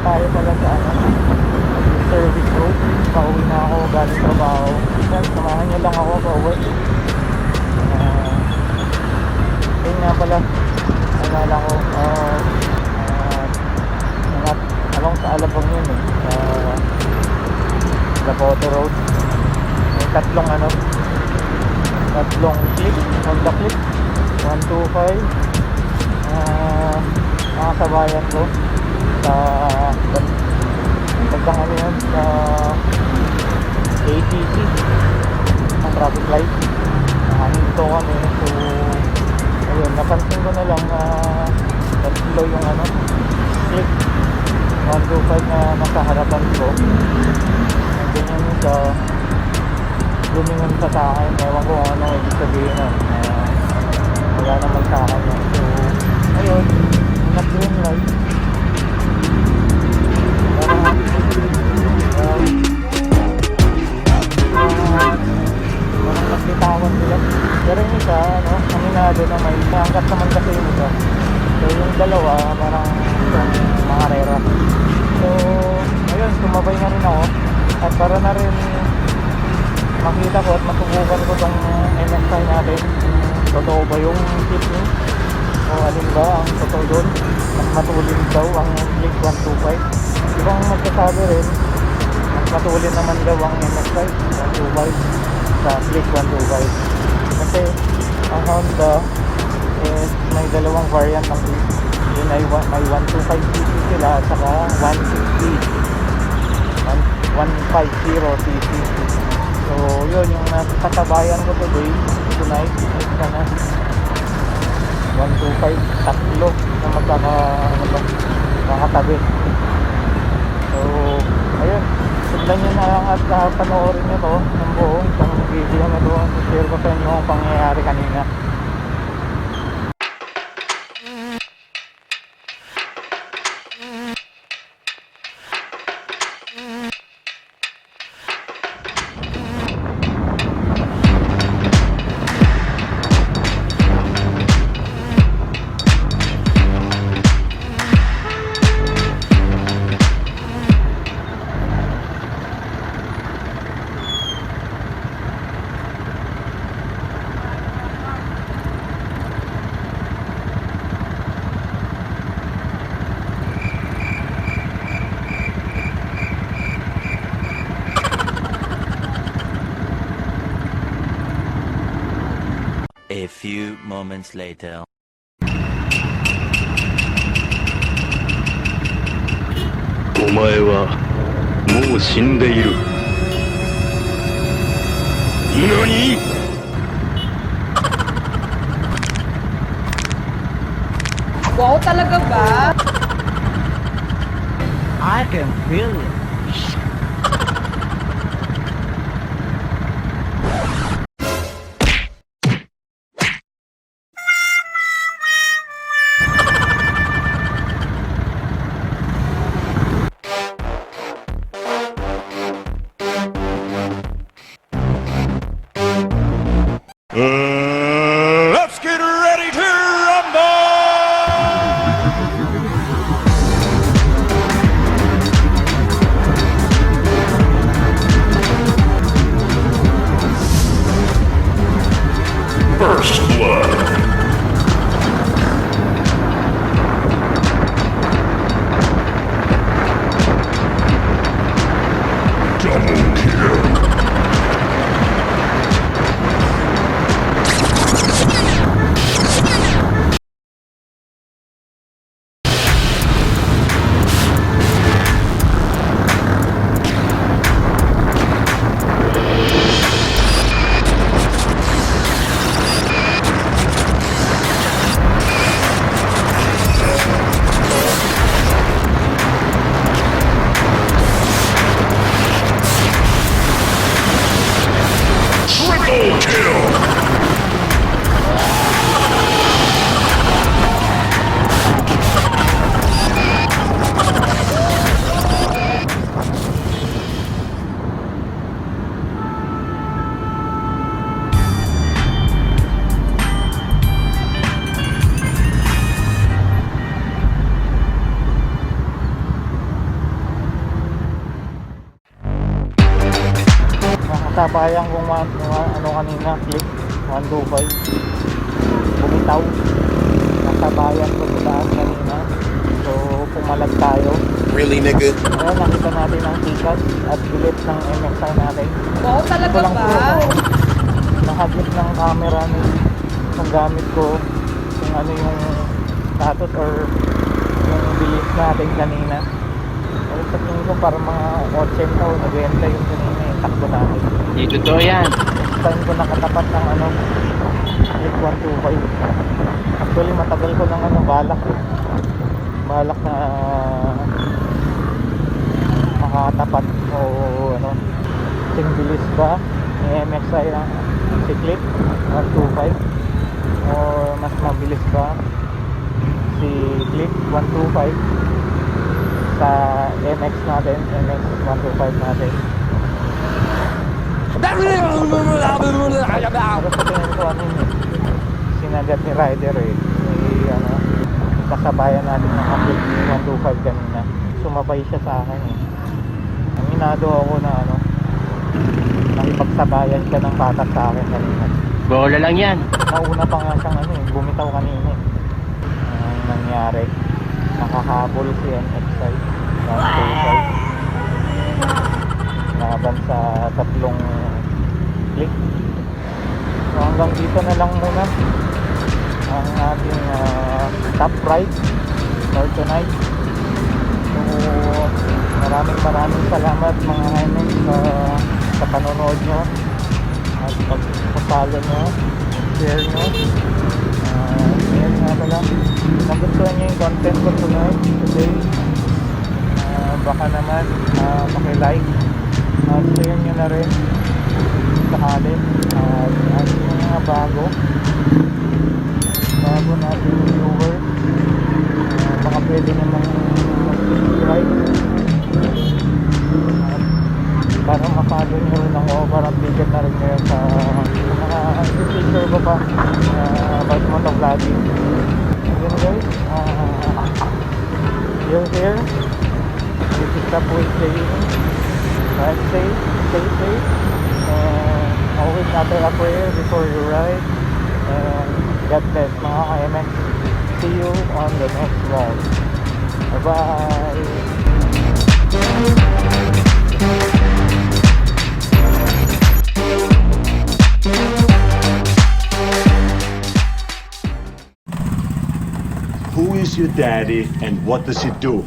tayo pala sa service road. Pauwi na ako galing trabaho. Yan, samahan nyo lang ako pauwi. Ayun nga pala, nalala ko along sa Alabang yun sa Photo Road. May tatlong click on the click 125 mga kabayan ko sa pagkang yun sa ATC ang traffic light. Nakahinto kami, so ayun, napansin ko na lang tatlo yung click 125 na nasa harapan ko. Nandun yung isa lumingon pa sa akin, ewan ko ano ibig sabihin wala naman sa akin yun. So ayun, nag-green light parang nagbitawan sila, pero yung isa aminado na may angkat naman kasi yung isa. So yung dalawa parang mga rera. So ayun, sumabay na rin ako at para na rin makita ko at masubukan ko tong MXI natin, totoo ba yung kidney o alin ba ang totoo doon. Mas matulin daw ang Click 125. Ibang magsasabi rin mas matulin naman daw ang MXI 125 sa Click 125 kasi ang Honda is may dalawang variant ng Click. Yun ay may 125cc sila at saka 150cc. So yun yung nakatabayan ko today, tonight, sana 125 tatlo na magkakatabi. So ayun, tignan nyo na lang at panoorin nyo to ng buo itong video na to. Share ko sa inyo ang pangyayari kanina. A few moments later. お前はもう死んでいる。何？ Wow, talaga ba? I can feel it. Let's get ready to rumble! kasabayan kong ano kanina, click 125. Bumitaw. Kasabayan ko sa taas kanina. So, pumalag tayo. Really, nigga? Ayan, nakita natin ang tikas at bilit ng MXI natin. Wow, talaga Ito lang ba? po, nakagit ng camera ni kung gamit ko kung ano yung status or yung bilis natin kanina. Pero sa tingin ko para mga 80 o 90 yung kanina yung takbo natin. Hindi totoo yan. Next time ko nakatapat ng ano Click 125. Actually matagal ko ng ano balak na makatapat o ano sing bilis ba ni MXI ang si Click 125 o mas mabilis ba si Click 125 sa MX natin, MX 125 natin. Pero sa tingin ko ano yun, sinagat ni Rider may ano, kasabayan natin ng upload ni 125 kanina. Sumabay siya sa akin Aminado ako na ano, nakipagsabayan siya ng patas sa akin kanina. Bola lang yan. Nauna pa nga siyang ano bumitaw kanina ang nangyari, nakahabol si MXI 125 laban sa tatlong click. So hanggang dito na lang muna ang ating top ride for tonight. So maraming salamat mga ka-emex sa panonood nyo at pag-follow nyo, share nyo. Ngayon nga pala, nagustuhan nyo yung content ko tonight today. Baka naman maki-like at share nyo na rin sakali at yung mga bago nating viewers, baka pwede namang mag-subscribe at para ma-follow nyo rin ako para updated na rin kayo sa mga feature ko pa about motovlogging. Again guys, you're here. This is THOPWAYS saying, ride safe, stay safe, and always utter a prayer before you ride. And God bless mga ka-emex. See you on the next vlog. Bye-bye! Who is your daddy and what does he do?